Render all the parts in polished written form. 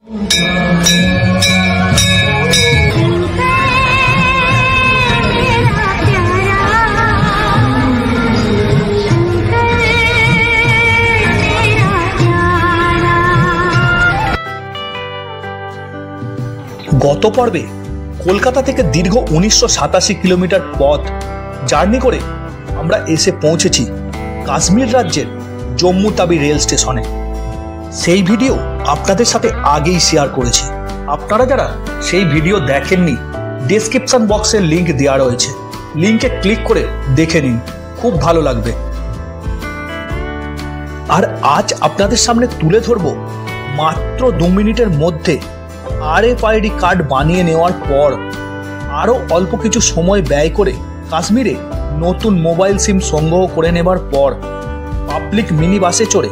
গত পর্বে কলকাতা থেকে দীর্ঘ 1987 কিলোমিটার পথ জার্নি করে আমরা এসে পৌঁছেছি কাশ্মীর রাজ্যের জম্মু তাবি রেল স্টেশনে। সেই ভিডিও আপনাদের সাথে আগেই শেয়ার করেছি। আপনারা যারা সেই ভিডিও দেখেননি, ডেসক্রিপশন বক্সে লিংক দেওয়া রয়েছে, লিংকে ক্লিক করে দেখে নিন, খুব ভালো লাগবে। আর আজ আপনাদের সামনে তুলে ধরব মাত্র 2 মিনিটের মধ্যে RFID কার্ড বানিয়ে নেওয়ার পর আরও অল্প কিছু সময় ব্যয় করে কাশ্মীরে নতুন মোবাইল সিম সংগ্রহ করে নেবার পর পাবলিক মিনি বাসে চড়ে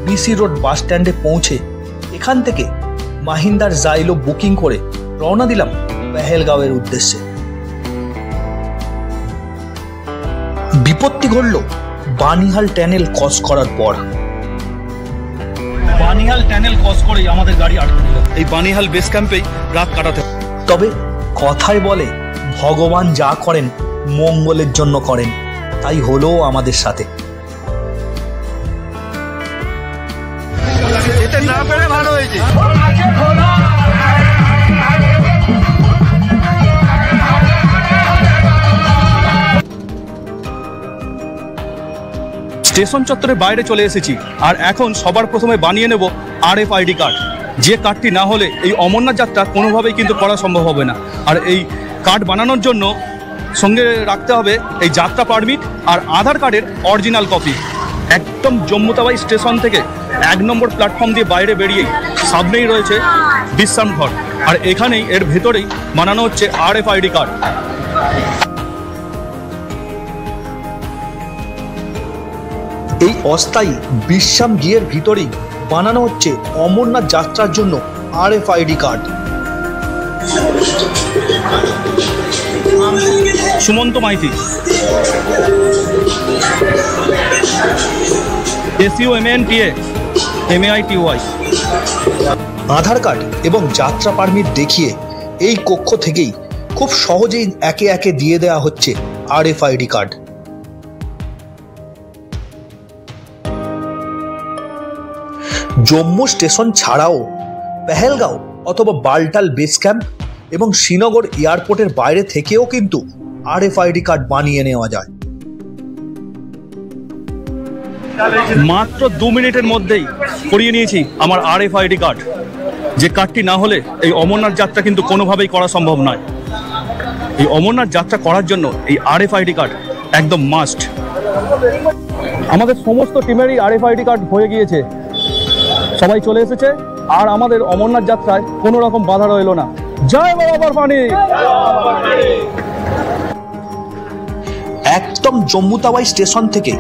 বিসি রোড বাস স্ট্যান্ডে পৌঁছে এখান থেকে মাহিন্দার জাইলো বুকিং করে রওনা দিলাম পেহেলগাঁওয়ের উদ্দেশ্যে। বিপত্তি ঘটল বানিহাল টানেল ক্রস করার পর। বানিহাল টানেল ক্রস করেই আমাদের গাড়ি আটকে দিল। এই বানিহাল বেস ক্যাম্পেই রাত কাটাতে। তবে কথায় বলে ভগবান যা করেন মঙ্গলের জন্য করেন, তাই হলো আমাদের সাথে। এতে না পেরে ভালো হয়েছে। স্টেশন চত্বরের বাইরে চলে এসেছি আর এখন সবার প্রথমে বানিয়ে নেব RFID কার্ড। যে কার্ডটি না হলে এই অমরনাথ যাত্রা কোনোভাবেই কিন্তু করা সম্ভব হবে না। আর এই কার্ড বানানোর জন্য সঙ্গে রাখতে হবে এই যাত্রা পারমিট আর আধার কার্ডের অরিজিনাল কপি। একদম জম্মু তাওয়াই স্টেশন থেকে 1 নম্বর প্ল্যাটফর্ম দিয়ে বাইরে বেরিয়েই সামনেই রয়েছে বিশ্রাম ঘর, আর এখানেই এর ভেতরেই বানানো হচ্ছে RFID কার্ড। এই অস্থায়ী বিশ্রাম গৃহের ভিতরেই বানানো হচ্ছে অমরনাথ যাত্রার জন্য RFID card. Sumanta Maity, SUMNTA MAITY। Aadhaar card এবং যাত্রা পারমিট দেখিয়ে এই কক্ষ থেকেই খুব সহজেই একে একে দিয়ে দেওয়া হচ্ছে RFID কার্ড। জম্মু স্টেশন ছাড়াও পেহেলগাঁও অথবা বালটাল বেস ক্যাম্প এবং শ্রীনগর এয়ারপোর্টের বাইরে থেকেও কিন্তু RFID কার্ড বানিয়ে নেওয়া যায়। মাত্র 2 মিনিটের মধ্যেই করিয়ে নিয়েছি আমার RFID কার্ড। যে কার্ডটি না হলে এই অমরনাথ যাত্রা কিন্তু কোনোভাবেই করা সম্ভব নয়। এই অমরনাথ যাত্রা করার জন্য এই RFID কার্ড একদম মাস্ট। আমাদের সমস্ত টিমেরই RFID কার্ড হয়ে গিয়েছে, সবাই চলে এসেছে, আর আমাদের অমরনাথ যাত্রায় কোনো রকম বাধা রইল না। জয় বাবার পানি। একদম জম্মু তাওয়াই স্টেশন থেকে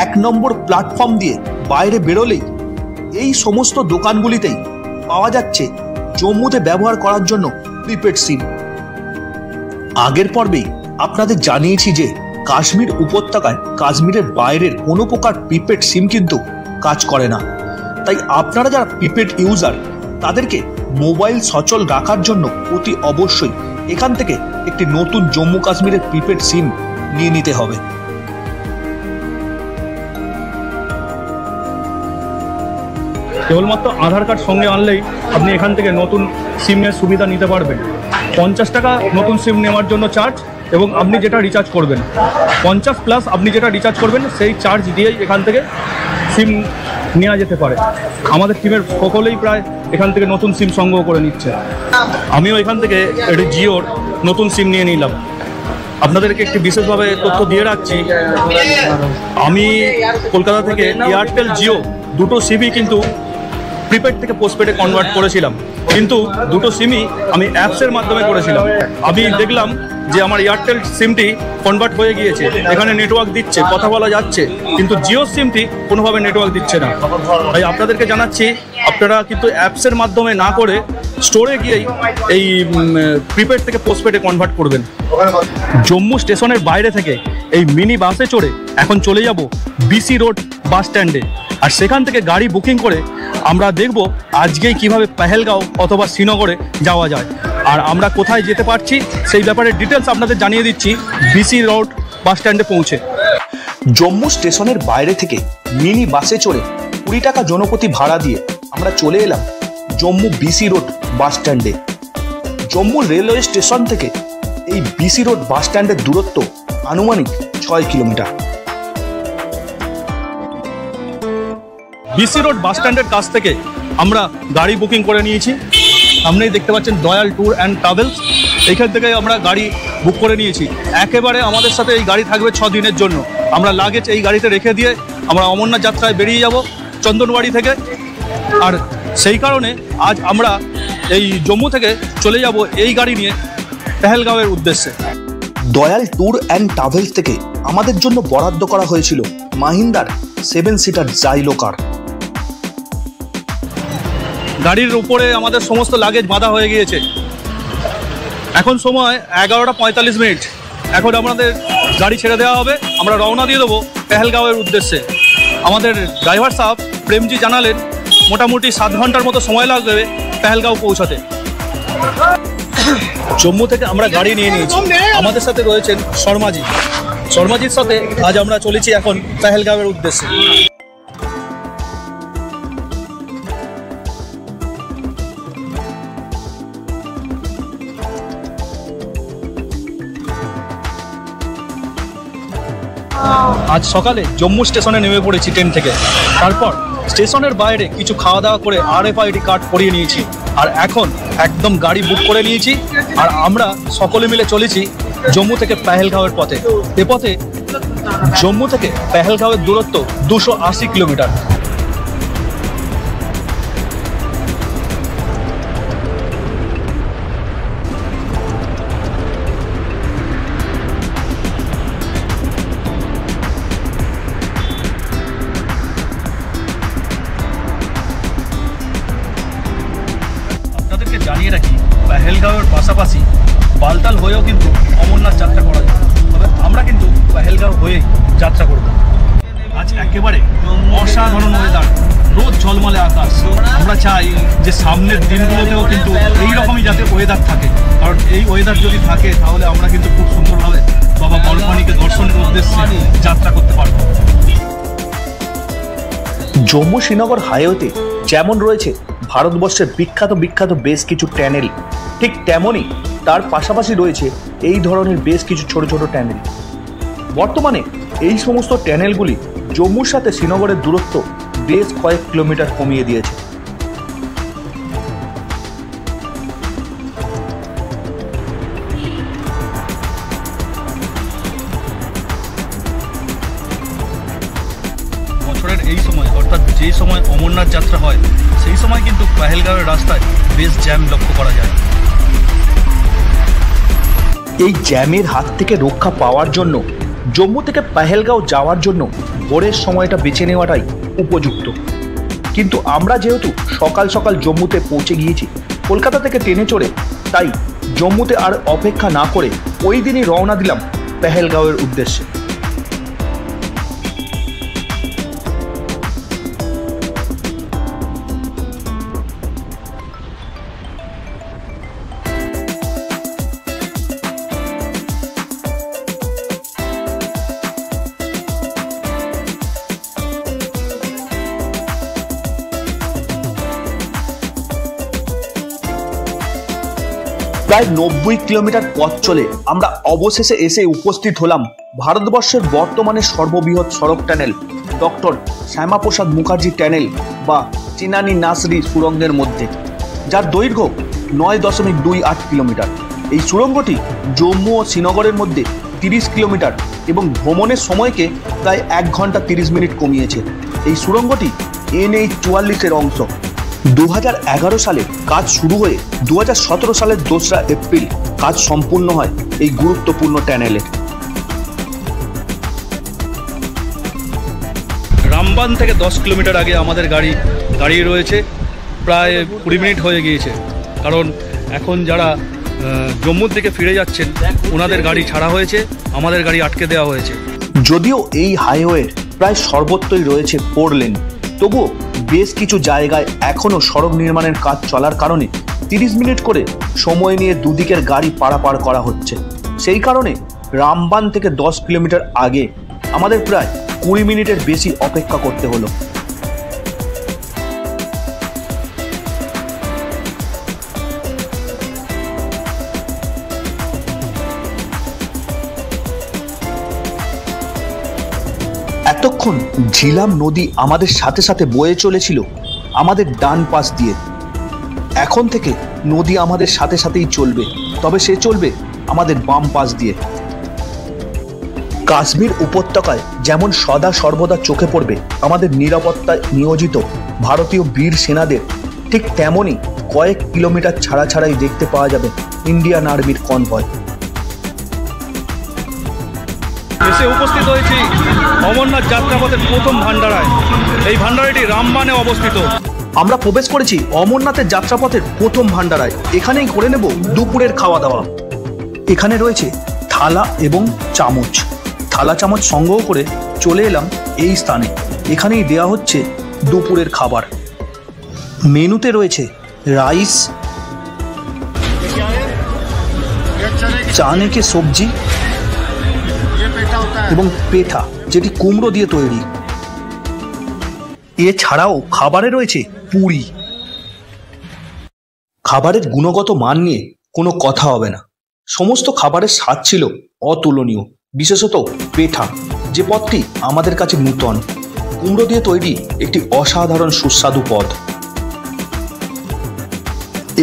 1 নম্বর প্ল্যাটফর্ম দিয়ে বাইরে বেরোলেই এই সমস্ত দোকানগুলিতেই পাওয়া যাচ্ছে জম্মুতে ব্যবহার করার জন্য প্রিপেড সিম। আগের পর্বেই আপনাদের জানিয়েছি যে কাশ্মীর উপত্যকায় কাশ্মীরের বাইরের কোনো প্রকার প্রিপেড সিম কিন্তু কাজ করে না। তাই আপনারা যারা প্রিপেড ইউজার তাদেরকে মোবাইল সচল রাখার জন্য অতি অবশ্যই এখান থেকে একটি নতুন জম্মু কাশ্মীরের প্রিপেড সিম নিয়ে নিতে হবে। কেবলমাত্র আধার কার্ড সঙ্গে আনলেই আপনি এখান থেকে নতুন সিমের সুবিধা নিতে পারবেন। 50 টাকা নতুন সিম নেওয়ার জন্য চার্জ, এবং আপনি যেটা রিচার্জ করবেন 50 প্লাস আপনি যেটা রিচার্জ করবেন সেই চার্জ দিয়েই এখান থেকে সিম নেওয়া যেতে পারে। আমাদের টিমের সকলেই প্রায় এখান থেকে নতুন সিম সংগ্রহ করে নিচ্ছে। আমিও এখান থেকে একটি জিওর নতুন সিম নিয়ে নিলাম। আপনাদেরকে একটি বিশেষভাবে তথ্য দিয়ে রাখছি, আমি কলকাতা থেকে এয়ারটেল জিও দুটো সিমই কিন্তু প্রিপেড থেকে পোস্টপেডে কনভার্ট করেছিলাম, কিন্তু দুটো সিমই আমি অ্যাপসের মাধ্যমে করেছিলাম। আমি দেখলাম যে আমার এয়ারটেল সিমটি কনভার্ট হয়ে গিয়েছে, এখানে নেটওয়ার্ক দিচ্ছে, কথা বলা যাচ্ছে, কিন্তু জিও সিমটি কোনোভাবে নেটওয়ার্ক দিচ্ছে না। তাই আপনাদেরকে জানাচ্ছি আপনারা কিন্তু অ্যাপসের মাধ্যমে না করে স্টোরে গিয়েই এই প্রিপেড থেকে পোস্টপেডে কনভার্ট করবেন। জম্মু স্টেশনের বাইরে থেকে এই মিনি বাসে চড়ে এখন চলে যাব বিসি রোড বাস স্ট্যান্ডে। আর সেখান থেকে গাড়ি বুকিং করে আমরা দেখব আজকেই কিভাবে পেহেলগাঁও অথবা শ্রীনগরে যাওয়া যায়। আর আমরা কোথায় যেতে পারছি সেই ব্যাপারে ডিটেলস আপনাদের জানিয়ে দিচ্ছি বিসি রোড বাস স্ট্যান্ডে পৌঁছে। জম্মু স্টেশনের বাইরে থেকে মিনি বাসে চড়ে 20 টাকা জনপ্রতি ভাড়া দিয়ে আমরা চলে এলাম জম্মু বিসি রোড বাস স্ট্যান্ডে। জম্মু রেলওয়ে স্টেশন থেকে এই বিসি রোড বাস স্ট্যান্ডের দূরত্ব আনুমানিক 6 কিলোমিটার। বিসি রোড বাস স্ট্যান্ডের কাছ থেকে আমরা গাড়ি বুকিং করে নিয়েছি। সামনেই দেখতে পাচ্ছেন দয়াল ট্যুর অ্যান্ড ট্রাভেলস, এইখান থেকে আমরা গাড়ি বুক করে নিয়েছি। একেবারে আমাদের সাথে এই গাড়ি থাকবে 6 দিনের জন্য। আমরা লাগেজ এই গাড়িতে রেখে দিয়ে আমরা অমরনাথ যাত্রায় বেরিয়ে যাব চন্দনবাড়ি থেকে। আর সেই কারণে আজ আমরা এই জম্মু থেকে চলে যাব এই গাড়ি নিয়ে পেহেলগাঁওয়ের উদ্দেশ্যে। দয়াল ট্যুর অ্যান্ড ট্রাভেলস থেকে আমাদের জন্য বরাদ্দ করা হয়েছিল মাহিন্দার 7 সিটার জাইলো কার। গাড়ির উপরে আমাদের সমস্ত লাগেজ বাঁধা হয়ে গিয়েছে। এখন সময় 11টা 45 মিনিট। এখন আমাদের গাড়ি ছেড়ে দেওয়া হবে, আমরা রওনা দিয়ে দেবো পেহেলগাঁওয়ের উদ্দেশ্যে। আমাদের ড্রাইভার সাহেব প্রেমজি জানালেন মোটামুটি 7 ঘন্টার মতো সময় লাগবে পেহেলগাঁও পৌঁছাতে। জম্মু থেকে আমরা গাড়ি নিয়ে নিয়েছি। আমাদের সাথে রয়েছেন শর্মাজির সাথে আজ আমরা চলেছি এখন পেহেলগাঁওয়ের উদ্দেশ্যে। আজ সকালে জম্মু স্টেশনে নেমে পড়েছি ট্রেন থেকে। তারপর স্টেশনের বাইরে কিছু খাওয়া দাওয়া করে RFID কার্ড করিয়ে নিয়েছি। আর এখন একদম গাড়ি বুক করে নিয়েছি। আর আমরা সকলে মিলে চলেছি জম্মু থেকে পেহেলগাঁওয়ের পথে। এ পথে জম্মু থেকে পেহেলগাঁওয়ের দূরত্ব 280 কিলোমিটার। জানিয়ে রাখি, পেহেলগাঁওয়ের পাশাপাশি বালতাল হয়েও কিন্তু অমরনাথ যাত্রা করা যায়। তবে আমরা কিন্তু পেহেলগাঁও হয়েই যাত্রা করব। আজ একেবারে অসাধারণ ওয়েদার, রোদ ঝলমলে আকাশ। আমরা চাই যে সামনের দিনগুলোতেও কিন্তু এইরকমই যাতে ওয়েদার থাকে, কারণ এই ওয়েদার যদি থাকে তাহলে আমরা কিন্তু খুব সুন্দরভাবে বাবা বরফানিকে দর্শনের উদ্দেশ্যে যাত্রা করতে পারব। জম্মু শ্রীনগর হাইওয়েতে যেমন রয়েছে ভারতবর্ষের বিখ্যাত বেশ কিছু ট্যানেল, ঠিক তেমনই তার পাশাপাশি রয়েছে এই ধরনের বেশ কিছু ছোট ছোট ট্যানেল। বর্তমানে এই সমস্ত ট্যানেলগুলি জম্মুর সাথে শ্রীনগরের দূরত্ব বেশ কয়েক কিলোমিটার কমিয়ে দিয়েছে। বছরের এই সময় অর্থাৎ যেই সময় অমরনাথ যাত্রা হয় সেই সময় কিন্তু পেহেলগাঁওয়ের রাস্তায় বেশ জ্যাম লক্ষ্য করা যায়। এই জ্যামের হাত থেকে রক্ষা পাওয়ার জন্য জম্মু থেকে পেহেলগাঁও যাওয়ার জন্য ভোরের সময়টা বেছে নেওয়াটাই উপযুক্ত। কিন্তু আমরা যেহেতু সকাল সকাল জম্মুতে পৌঁছে গিয়েছি কলকাতা থেকে ট্রেনে চড়ে, তাই জম্মুতে আর অপেক্ষা না করে ওই দিনই রওনা দিলাম পেহেলগাঁওয়ের উদ্দেশ্যে। প্রায় 90 কিলোমিটার পথ চলে আমরা অবশেষে এসে উপস্থিত হলাম ভারতবর্ষের বর্তমানে সর্ববৃহৎ সড়ক tunnel doctor Shyamaprasad Mukherjee tunnel বা চিনানি নাসরি সুড়ঙ্গের মধ্যে, যার দৈর্ঘ্য 9.28 কিলোমিটার। এই সুড়ঙ্গটি জম্মু ও শ্রীনগরের মধ্যে 30 কিলোমিটার এবং ভ্রমণের সময়কে প্রায় 1 ঘন্টা 30 মিনিট কমিয়েছে। এই সুড়ঙ্গটি NH-44-এর অংশ। 2011 সালে কাজ শুরু হয়ে 2017 সালের 2রা এপ্রিল কাজ সম্পূর্ণ হয় এই গুরুত্বপূর্ণ টানেলের। রামবান থেকে 10 কিলোমিটার আগে আমাদের গাড়ি দাঁড়িয়ে রয়েছে। প্রায় 20 মিনিট হয়ে গিয়েছে, কারণ এখন যারা জম্মুর দিকে ফিরে যাচ্ছেন ওনাদের গাড়ি ছাড়া হয়েছে, আমাদের গাড়ি আটকে দেওয়া হয়েছে। যদিও এই হাইওয়ের প্রায় সর্বত্রই রয়েছে 4 লেন, তবুও বেশ কিছু জায়গায় এখনও সড়ক নির্মাণের কাজ চলার কারণে 30 মিনিট করে সময় নিয়ে দুদিকের গাড়ি পারাপার করা হচ্ছে। সেই কারণে রামবান থেকে 10 কিলোমিটার আগে আমাদের প্রায় 20 মিনিটের বেশি অপেক্ষা করতে হলো। এতক্ষণ ঝিলাম নদী আমাদের সাথে সাথে বয়ে চলেছিল আমাদের ডান পাশ দিয়ে। এখন থেকে নদী আমাদের সাথে সাথেই চলবে, তবে সে চলবে আমাদের বাম পাশ দিয়ে। কাশ্মীর উপত্যকায় যেমন সদা সর্বদা চোখে পড়বে আমাদের নিরাপত্তায় নিয়োজিত ভারতীয় বীর সেনাদের, ঠিক তেমনই কয়েক কিলোমিটার ছাড়া ছাড়াই দেখতে পাওয়া যাবে ইন্ডিয়ান আর্মির কনভয়। এসে উপস্থিত হয়েছি অমরনাথ যাত্রাপথের প্রথম ভান্ডারায়। এই ভান্ডারাটি রামবানে অবস্থিত। আমরা প্রবেশ করেছি অমরনাথের যাত্রাপথের প্রথম ভান্ডারায়। এখানেই করে নেব দুপুরের খাওয়া দাওয়া। এখানে রয়েছে থালা এবং চামচ। থালা চামচ সংগ্রহ করে চলে এলাম এই স্থানে। এখানেই দেওয়া হচ্ছে দুপুরের খাবার। মেনুতে রয়েছে রাইস, চানে কে সবজি এবং পেঠা, যেটি কুমড়ো দিয়ে তৈরি। এছাড়াও খাবারে রয়েছে পুরি। খাবারের গুণগত মান নিয়ে কোনো কথা হবে না। সমস্ত খাবারের স্বাদ ছিল অতুলনীয়, বিশেষত পেঠা, যে পদটি আমাদের কাছে নূতন। কুমড়ো দিয়ে তৈরি একটি অসাধারণ সুস্বাদু পদ।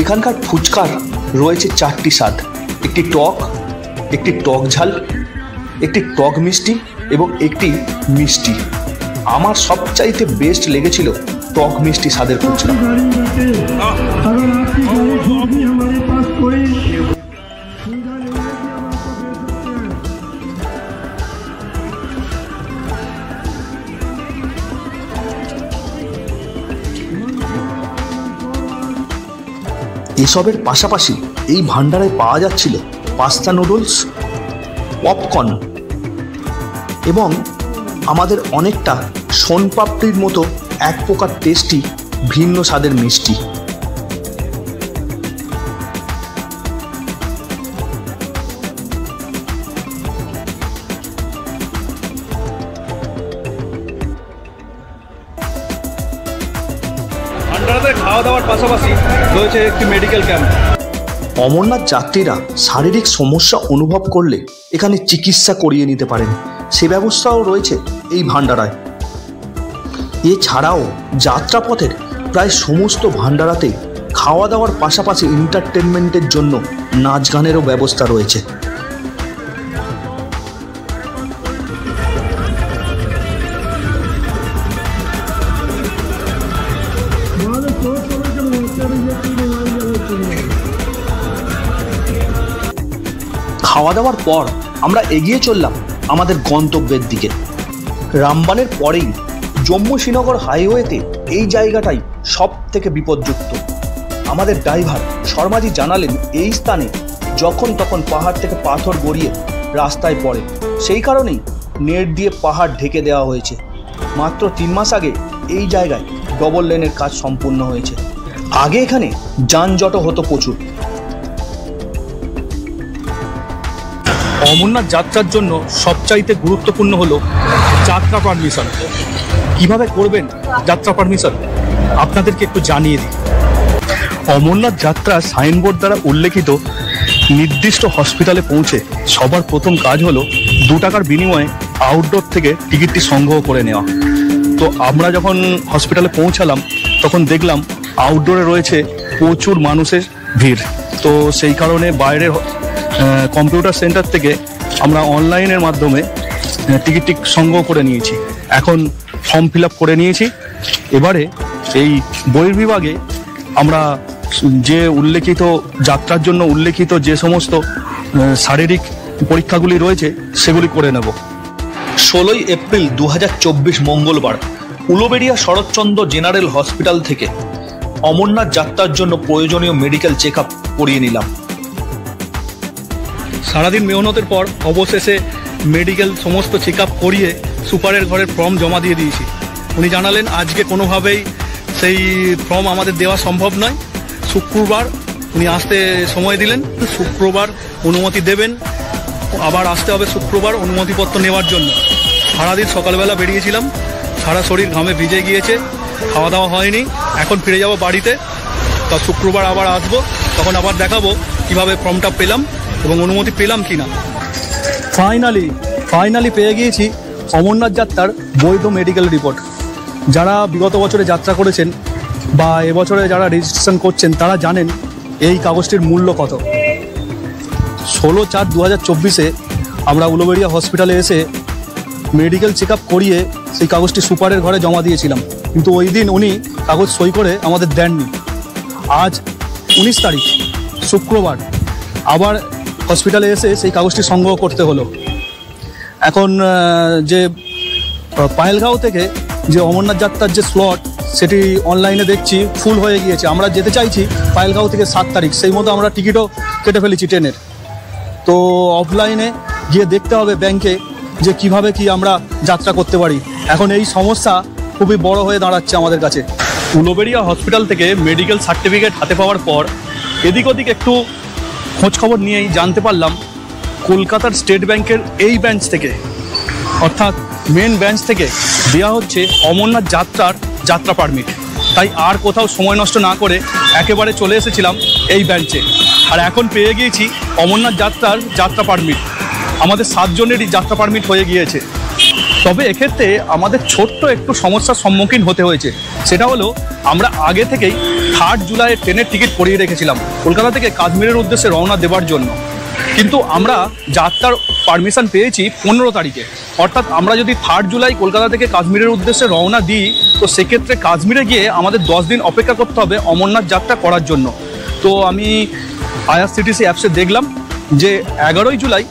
এখানকার ফুচকার রয়েছে 4টি স্বাদ, একটি টক, একটি টক ঝাল, একটি টক মিষ্টি এবং একটি মিষ্টি। আমার সবচাইতে বেস্ট লেগেছিল টক মিষ্টি স্বাদের ফুচকা। এসবের পাশাপাশি এই ভান্ডারে পাওয়া যাচ্ছিল পাস্তা নুডলস, পপকর্ন এবং আমাদের অনেকটা সোনপাপড়ির মতো এক প্রকার টেস্টি ভিন্ন স্বাদের মিষ্টি। ভান্ডারাতে খাওয়া দাওয়ার পাশাপাশি রয়েছে একটি মেডিকেল ক্যাম্প। অমরনাথ যাত্রীরা শারীরিক সমস্যা অনুভব করলে এখানে চিকিৎসা করিয়ে নিতে পারেন, সে ব্যবস্থাও রয়েছে এই ভান্ডারায়। এছাড়াও যাত্রাপথের প্রায় সমস্ত ভান্ডারাতে খাওয়া দাওয়ার পাশাপাশি এন্টারটেনমেন্টের জন্য নাচ গানেরও ব্যবস্থা রয়েছে। খাওয়া দাওয়ার পর আমরা এগিয়ে চললাম আমাদের গন্তব্যের দিকে। রামবানের পরেই জম্মু শ্রীনগর হাইওয়েতে এই জায়গাটাই সব থেকে বিপদযুক্ত। আমাদের ড্রাইভার শর্মাজি জানালেন এই স্থানে যখন তখন পাহাড় থেকে পাথর গড়িয়ে রাস্তায় পড়ে, সেই কারণেই নেট দিয়ে পাহাড় ঢেকে দেওয়া হয়েছে। মাত্র 3 মাস আগে এই জায়গায় ডবল লেনের কাজ সম্পূর্ণ হয়েছে। আগে এখানে যানজটও হতো প্রচুর। অমরনাথ যাত্রার জন্য সবচাইতে গুরুত্বপূর্ণ হলো যাত্রা পারমিশন। কিভাবে করবেন যাত্রা পারমিশন আপনাদেরকে একটু জানিয়ে দিই। অমরনাথ যাত্রা সাইনবোর্ড দ্বারা উল্লেখিত নির্দিষ্ট হসপিটালে পৌঁছে সবার প্রথম কাজ হলো 2 টাকার বিনিময়ে আউটডোর থেকে টিকিটটি সংগ্রহ করে নেওয়া। তো আমরা যখন হসপিটালে পৌঁছালাম তখন দেখলাম আউটডোরে রয়েছে প্রচুর মানুষের ভিড়। তো সেই কারণে বাইরের কম্পিউটার সেন্টার থেকে আমরা অনলাইনের মাধ্যমে টিকিটটি সংগ্রহ করে নিয়েছি। এখন ফর্ম ফিল আপ করে নিয়েছি। এবারে এই বহির্বিভাগে আমরা যে উল্লেখিত যাত্রার জন্য উল্লেখিত যে সমস্ত শারীরিক পরীক্ষাগুলি রয়েছে সেগুলি করে নেব। 16 এপ্রিল 2024 মঙ্গলবার উলুবেড়িয়া শরৎচন্দ্র জেনারেল হসপিটাল থেকে অমরনাথ যাত্রার জন্য প্রয়োজনীয় মেডিকেল চেক আপ করিয়ে নিলাম। সারাদিন মেহনতের পর অবশেষে মেডিকেল সমস্ত চেক আপ করিয়ে সুপারের ঘরের ফর্ম জমা দিয়ে দিয়েছি। উনি জানালেন আজকে কোনোভাবেই সেই ফর্ম আমাদের দেওয়া সম্ভব নয়, শুক্রবার উনি আসতে সময় দিলেন, শুক্রবার অনুমতি দেবেন, আবার আসতে হবে শুক্রবার অনুমতিপত্র নেওয়ার জন্য। সারাদিন সকালবেলা বেরিয়েছিলাম, সারা শরীর ঘামে ভিজে গিয়েছে, খাওয়া দাওয়া হয়নি, এখন ফিরে যাব বাড়িতে। তা শুক্রবার আবার আসবো, তখন আবার দেখাবো কিভাবে ফর্মটা পেলাম এবং অনুমতি পেলাম কিনা। ফাইনালি পেয়ে গিয়েছি অমরনাথ যাত্রার বৈধ মেডিকেল রিপোর্ট। যারা বিগত বছরে যাত্রা করেছেন বা এবছরে যারা রেজিস্ট্রেশন করছেন তারা জানেন এই কাগজটির মূল্য কত। 16/4/2024 আমরা উলুবেড়িয়া হসপিটালে এসে মেডিকেল চেক আপ করিয়ে সেই কাগজটি সুপারের ঘরে জমা দিয়েছিলাম, কিন্তু ওই দিন উনি কাগজ সই করে আমাদের দেননি। আজ 19 তারিখ শুক্রবার আবার হসপিটালে এসে সেই কাগজটি সংগ্রহ করতে হলো। এখন যে পায়েলগাঁও থেকে যে অমরনাথ যাত্রার যে স্লট সেটি অনলাইনে দেখছি ফুল হয়ে গিয়েছে। আমরা যেতে চাইছি পায়েলগাঁও থেকে 7 তারিখ, সেই মতো আমরা টিকিটও কেটে ফেলেছি ট্রেনের। তো অফলাইনে গিয়ে দেখতে হবে ব্যাংকে যে কিভাবে কি আমরা যাত্রা করতে পারি। এখন এই সমস্যা খুবই বড় হয়ে দাঁড়াচ্ছে আমাদের কাছে। উলুবেড়িয়া হসপিটাল থেকে মেডিকেল সার্টিফিকেট হাতে পাওয়ার পর এদিক ওদিক একটু খোঁজখবর নিয়েই জানতে পারলাম কলকাতার স্টেট ব্যাংকের এই ব্রাঞ্চ থেকে, অর্থাৎ মেন ব্রাঞ্চ থেকে দেওয়া হচ্ছে অমরনাথ যাত্রা পারমিট। তাই আর কোথাও সময় নষ্ট না করে একেবারে চলে এসেছিলাম এই ব্রাঞ্চে, আর এখন পেয়ে গিয়েছি অমরনাথ যাত্রা পারমিট। আমাদের 7 জনেরই যাত্রা পারমিট হয়ে গিয়েছে। তবে এক্ষেত্রে আমাদের ছোট্ট একটু সমস্যার সম্মুখীন হতে হয়েছে, সেটা হলো আমরা আগে থেকেই 3 জুলাই ট্রেনের টিকিট করিয়ে রেখেছিলাম কলকাতা থেকে কাশ্মীরের উদ্দেশ্যে রওনা দেওয়ার জন্য, কিন্তু আমরা যাত্রার পারমিশন পেয়েছি 15 তারিখে। অর্থাৎ আমরা যদি 3 জুলাই কলকাতা থেকে কাশ্মীরের উদ্দেশ্যে রওনা দিই তো সেক্ষেত্রে কাশ্মীরে গিয়ে আমাদের 10 দিন অপেক্ষা করতে হবে অমরনাথ যাত্রা করার জন্য। তো আমি IRCTC অ্যাপসে দেখলাম যে 11ই জুলাই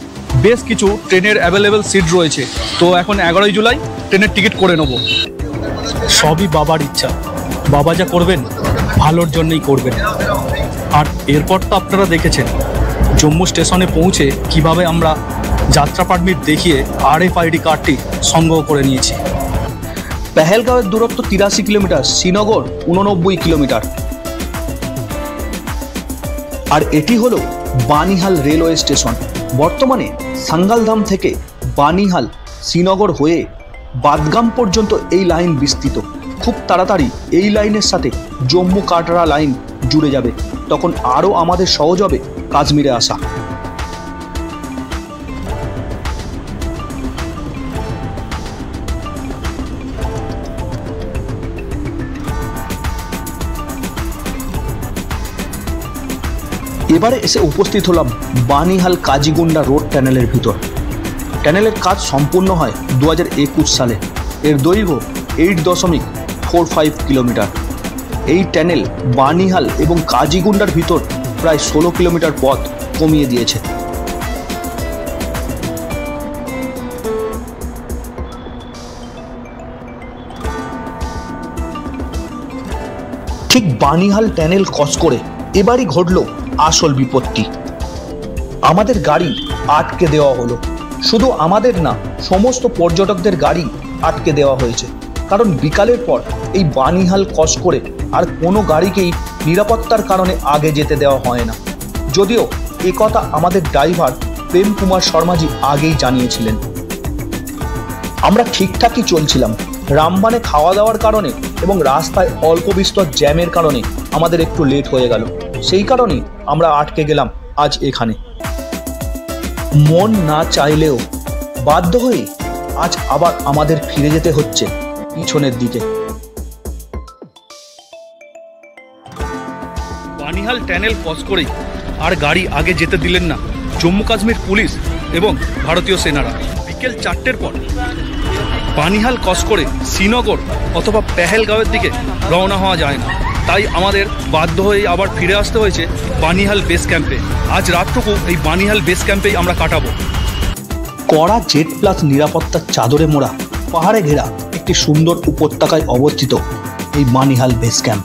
বেশ কিছু ট্রেনের অ্যাভেলেবেল সিট রয়েছে, তো এখন 11ই জুলাই ট্রেনের টিকিট করে নেব। সবই বাবার ইচ্ছা, বাবা যা করবেন ভালোর জন্যই করবেন। আর এরপর তো আপনারা দেখেছেন জম্মু স্টেশনে পৌঁছে কিভাবে আমরা যাত্রা পারমিট দেখিয়ে RFID কার্ডটি সংগ্রহ করে নিয়েছি। পেহেলগাঁওয়ের দূরত্ব 83 কিলোমিটার, শ্রীনগর 89 কিলোমিটার। আর এটি হলো বানিহাল রেলওয়ে স্টেশন। বর্তমানে সাঙ্গালধাম থেকে বানিহাল শ্রীনগর হয়ে বাদগাম পর্যন্ত এই লাইন বিস্তৃত। খুব তাড়াতাড়ি এই লাইনের সাথে জম্মু কাটরা লাইন জুড়ে যাবে, তখন আরও আমাদের সহজ হবে কাশ্মীরে আসা। এবারে এসে উপস্থিত হলাম বানিহাল কাজিগুন্ডা রোড টানেলের ভিতর। টানেলের কাজ সম্পূর্ণ হয় 2021 সালে। এর দৈর্ঘ্য 8.45 কিলোমিটার। এই টানেল বানিহাল এবং কাজিগুন্ডার ভিতর প্রায় 16 কিলোমিটার পথ কমিয়ে দিয়েছে। ঠিক বানিহাল টানেল ক্রস করে এবারই ঘটল আসল বিপত্তি। আমাদের গাড়ি আটকে দেওয়া হলো। শুধু আমাদের না, সমস্ত পর্যটকদের গাড়ি আটকে দেওয়া হয়েছে, কারণ বিকালের পর এই বানিহাল ক্রস করে আর কোনো গাড়িকেই নিরাপত্তার কারণে আগে যেতে দেওয়া হয় না। যদিও একথা আমাদের ড্রাইভার প্রেম কুমার শর্মাজি আগেই জানিয়েছিলেন। আমরা ঠিকঠাকই চলছিলাম। রামবানে খাওয়া দাওয়ার কারণে এবং রাস্তায় অল্প বিস্তর জ্যামের কারণে আমাদের একটু লেট হয়ে গেল। সেই কারণেই আমরা আটকে গেলাম আজ এখানে। মন না চাইলেও বাধ্য হয়ে আজ আবার আমাদের ফিরে যেতে হচ্ছে পিছনের দিকে। বানিহাল টানেল ক্রস করেই আর গাড়ি আগে যেতে দিলেন না জম্মু কাশ্মীর পুলিশ এবং ভারতীয় সেনারা। বিকেল 4টের পর বানিহাল ক্রস করে শ্রীনগর অথবা পেহেলগাঁওয়ের দিকে রওনা হওয়া যায় না, তাই আমাদের বাধ্য হয়ে আবার ফিরে আসতে হয়েছে বানিহাল বেস ক্যাম্পে। আজ রাতটুকু এই বানিহাল বেস ক্যাম্পেই আমরা কাটাবো। কড়া জেড প্লাস নিরাপত্তার চাদরে মোড়া পাহাড়ে ঘেরা একটি সুন্দর উপত্যকায় অবস্থিত এই বানিহাল বেস ক্যাম্প।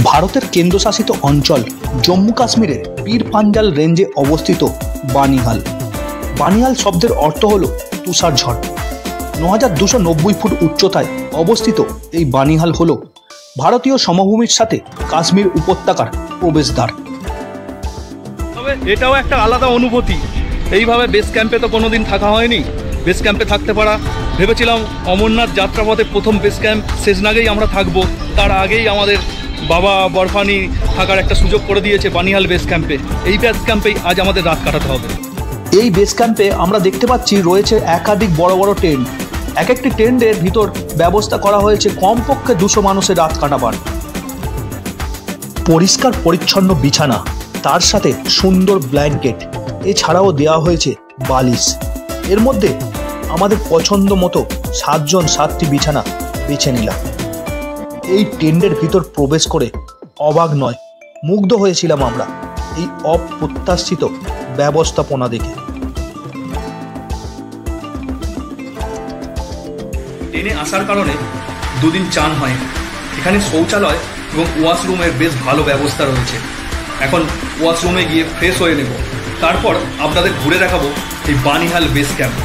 ভারতের কেন্দ্রশাসিত অঞ্চল জম্মু কাশ্মীরের পীর পাঞ্জাল রেঞ্জে অবস্থিত বানিহাল। বানিহাল শব্দের অর্থ হলো তুষার ঝড়। 9290 ফুট উচ্চতায় অবস্থিত এই বানিহাল হল ভারতীয় সমভূমির সাথে কাশ্মীর উপত্যকার প্রবেশদ্বার। তবে এটাও একটা আলাদা অনুভূতি। এইভাবে বেস ক্যাম্পে তো কোনোদিন থাকা হয়নি। বেস ক্যাম্পে থাকতে পারা, ভেবেছিলাম অমরনাথ যাত্রাপথে প্রথম বেস ক্যাম্প শেষনাগেই আমরা থাকবো, তার আগেই আমাদের বাবা বরফানি থাকার একটা সুযোগ করে দিয়েছে বানিহাল বেস ক্যাম্পে। এই বেস ক্যাম্পেই আজ আমাদের রাত কাটাতে হবে। এই বেস ক্যাম্পে আমরা দেখতে পাচ্ছি রয়েছে একাধিক বড় বড় টেন্ট। এক একটি টেন্টের ভিতর ব্যবস্থা করা হয়েছে কমপক্ষে 200 মানুষের রাত কাটাবার। পরিষ্কার পরিচ্ছন্ন বিছানা, তার সাথে সুন্দর ব্ল্যাঙ্কেট, এছাড়াও দেওয়া হয়েছে বালিশ। এর মধ্যে আমাদের পছন্দ মতো 7 জন 7টি বিছানা বেছে নিলাম। এই টেন্টের ভিতর প্রবেশ করে অবাক নয়, মুগ্ধ হয়েছিলাম আমরা এই অপ্রত্যাশিত ব্যবস্থাপনা দেখে। ট্রেনে আসার কারণে দুদিন চান হয়। এখানে শৌচালয় এবং ওয়াশরুমের বেশ ভালো ব্যবস্থা রয়েছে। এখন ওয়াশরুমে গিয়ে ফ্রেশ হয়ে নেব, তারপর আপনাদের ঘুরে দেখাবো এই বানিহাল বেস ক্যাম্প।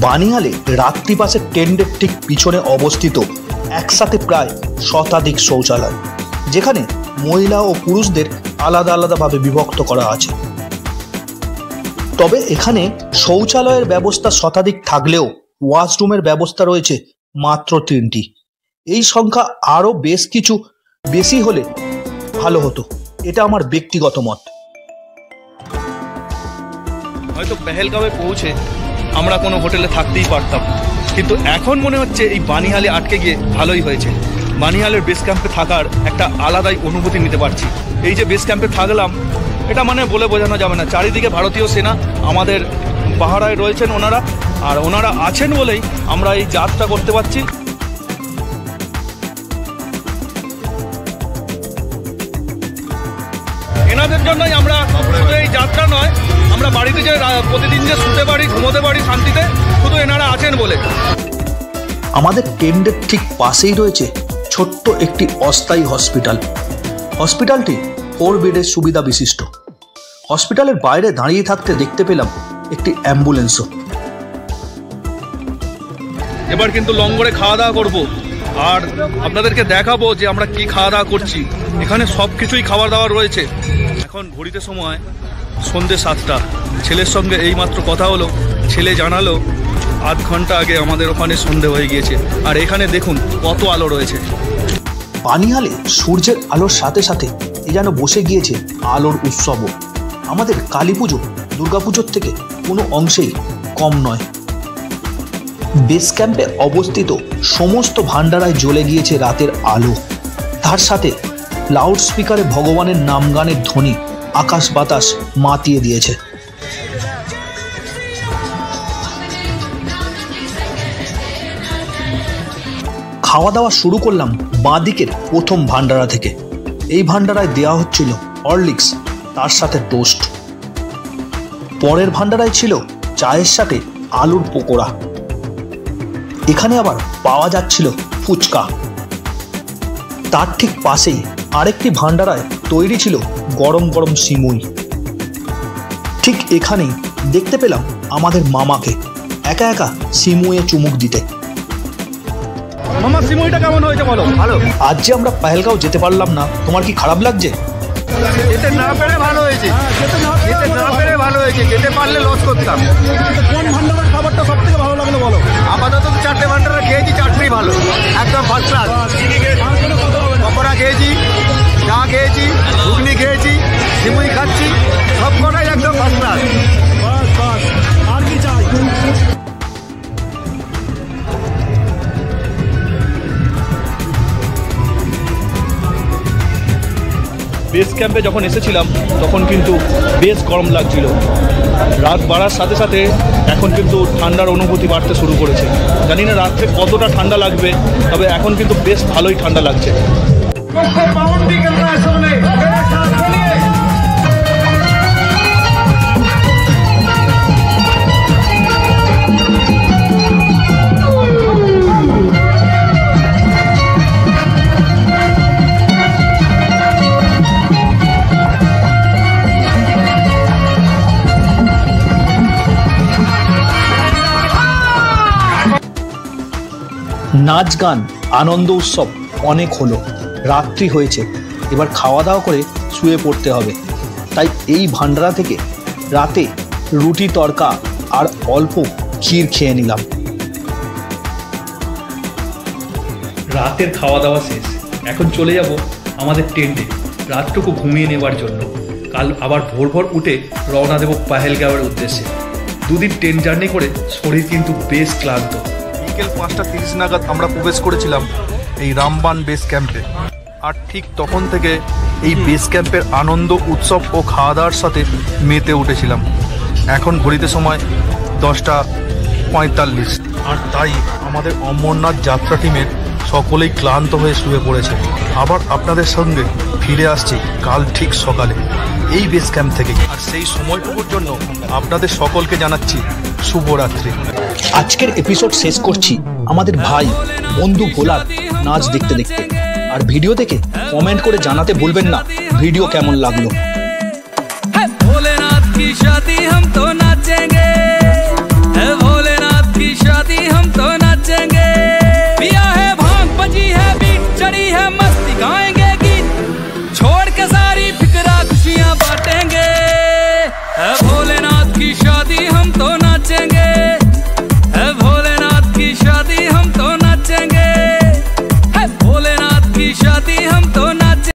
বানিহালে রাত্রিবাসের টেন্টের ঠিক পিছনে অবস্থিত একসাথে প্রায় শতাধিক শৌচালয়, যেখানে মহিলা ও পুরুষদের আলাদা আলাদাভাবে বিভক্ত করা আছে। তবে এখানে শৌচালয়ের ব্যবস্থা শতাধিক থাকলেও ওয়াশরুমের ব্যবস্থা রয়েছে মাত্র 3টি। এই সংখ্যা আরও বেশ কিছু বেশি হলে ভালো হতো, এটা আমার ব্যক্তিগত মত। হয়তো পেহেলগাঁওয়ে পৌঁছে আমরা কোনো হোটেলে থাকতেই পারতাম, কিন্তু এখন মনে হচ্ছে এই বানিহালে আটকে গিয়ে ভালোই হয়েছে। বানিহালের বেস ক্যাম্পে থাকার একটা আলাদাই অনুভূতি নিতে পারছি। এই যে বেস ক্যাম্পে থাকলাম, এটা মানে বলে বোঝানো যাবে না। চারিদিকে ভারতীয় সেনা আমাদের পাহারায় রয়েছেন ওনারা, আর ওনারা আছেন বলেই আমরা এই যাত্রা করতে পারছি। এনাদের জন্যই আমরা শুধু এই যাত্রা নয়, আমরা বাড়িতে যে প্রতিদিন যে শুতে পারি, ঘুমোতে পারি শান্তিতে, শুধু এনারা আছেন বলে। আমাদের টেন্টের ঠিক পাশেই রয়েছে ছোট্ট একটি অস্থায়ী হসপিটাল। হসপিটালটি 4 বেডের সুবিধা বিশিষ্ট। হসপিটালের বাইরে দাঁড়িয়ে থাকতে দেখতে পেলাম একটি অ্যাম্বুলেন্সও। এবার কিন্তু লঙ্গরে খাওয়া দাওয়া করবো, আর আপনাদেরকে দেখাবো যে আমরা কি খাওয়া দাওয়া করছি। এখানে সব কিছুই খাবার দাবার রয়েছে। এখন ঘড়িতে সময় সন্ধ্যে 7টা। ছেলের সঙ্গে এইমাত্র কথা হলো, ছেলে জানালো 8 ঘন্টা আগে আমাদের ওখানে সন্ধে হয়ে গিয়েছে। আর এখানে দেখুন কত আলো রয়েছে। বানিহালে সূর্যের আলোর সাথে সাথে এ যেন বসে গিয়েছে আলোর উৎসবও। আমাদের কালী পুজো, দুর্গাপুজোর থেকে কোনো অংশেই কম নয়। বেস ক্যাম্পে অবস্থিত সমস্ত ভান্ডারায় জ্বলে গিয়েছে রাতের আলো। তার সাথে লাউড স্পিকারে ভগবানের নামগানের ধ্বনি আকাশ বাতাস মাতিয়ে দিয়েছে। খাওয়া দাওয়া শুরু করলাম বাঁদিকের প্রথম ভান্ডারা থেকে। এই ভান্ডারায় দেওয়া হচ্ছিল হরলিক্স, তার সাথে টোস্ট। পরের ভান্ডারায় ছিল চায়ের সাথে আলুর পকোড়া। এখানে আবার পাওয়া যাচ্ছিল ফুচকা। তার ঠিক পাশেই আরেকটি ভান্ডারায় তৈরি ছিল গরম গরম সিমুই। ঠিক এখানেই দেখতে পেলাম আমাদের মামাকে একা একা সিমুয়ে চুমুক দিতে। মামা, সিমুইটা কেমন হয়েছে বলো? ভালো। আজ যে আমরা পেহেলগাঁও যেতে পারলাম না, তোমার কি খারাপ লাগছে? যেতে না পেরে ভালো হয়েছে, যেতে না পেরে ভালো হয়েছে, যেতে পারলে লস করতাম। কোন ভান্ডারের খাবারটা সব থেকে ভালো লাগলো বলো? আপাতত 4টে ভান্ডারে খেয়েছি, 4টেই ভালো, একদম ফার্স্ট ক্লাস। পকোড়া খেয়েছি, চা খেয়েছি, ঘুগনি খেয়েছি, সিমুই খাচ্ছি, সব কটাই একদম ফার্স্ট ক্লাস। আর কি চাই? বেস ক্যাম্পে যখন এসেছিলাম তখন কিন্তু বেশ গরম লাগছিল। রাত বাড়ার সাথে সাথে এখন কিন্তু ঠান্ডার অনুভূতি বাড়তে শুরু করেছে। জানি না রাত্রে কতটা ঠান্ডা লাগবে, তবে এখন কিন্তু বেশ ভালোই ঠান্ডা লাগছে। নাচ গান আনন্দ উৎসব অনেক হলো, রাত্রি হয়েছে, এবার খাওয়া দাওয়া করে শুয়ে পড়তে হবে। তাই এই ভান্ডারা থেকে রাতে রুটি তড়কা আর অল্প ক্ষীর খেয়ে নিলাম। রাতের খাওয়া দাওয়া শেষ, এখন চলে যাব আমাদের টেন্টে রাতটুকু ঘুমিয়ে নেবার জন্য। কাল আবার ভোর ভোর উঠে রওনা দেব পাহেলগাঁওয়ের উদ্দেশ্যে। দুদিন ট্রেন জার্নি করে শরীর কিন্তু বেশ ক্লান্ত। বিকেল 5:30 নাগাদ আমরা প্রবেশ করেছিলাম এই রামবান বেস ক্যাম্পে। আর ঠিক তখন থেকে এই বেস ক্যাম্পের আনন্দ উৎসব ও খাওয়া দাওয়ার সাথে মেতে উঠেছিলাম। এখন ঘড়িতে সময় 10:45, আর তাই আমাদের অমরনাথ যাত্রা টিমের সকলেই ক্লান্ত হয়ে শুয়ে পড়েছে। আবার আপনাদের সঙ্গে ফিরে আসছি কাল ঠিক সকালে এই বেস ক্যাম্প থেকে। আর সেই সময়টুকুর জন্য আপনাদের সকলকে জানাচ্ছি শুভরাত্রি। আজকের এপিসোড শেষ করছি আমাদের ভাই বন্ধু ভোলার নাচ দেখতে দেখতে। আর ভিডিও দেখে কমেন্ট করে জানাতে ভুলবেন না ভিডিও কেমন লাগলো। भोलेनाथ की शादी हम तो नाचेंगे, भोलेनाथ की शादी हम तो नाचेंगे। पिया है भांग, बजी है बीट, चढ़ी है मस्ती, गाएंगे।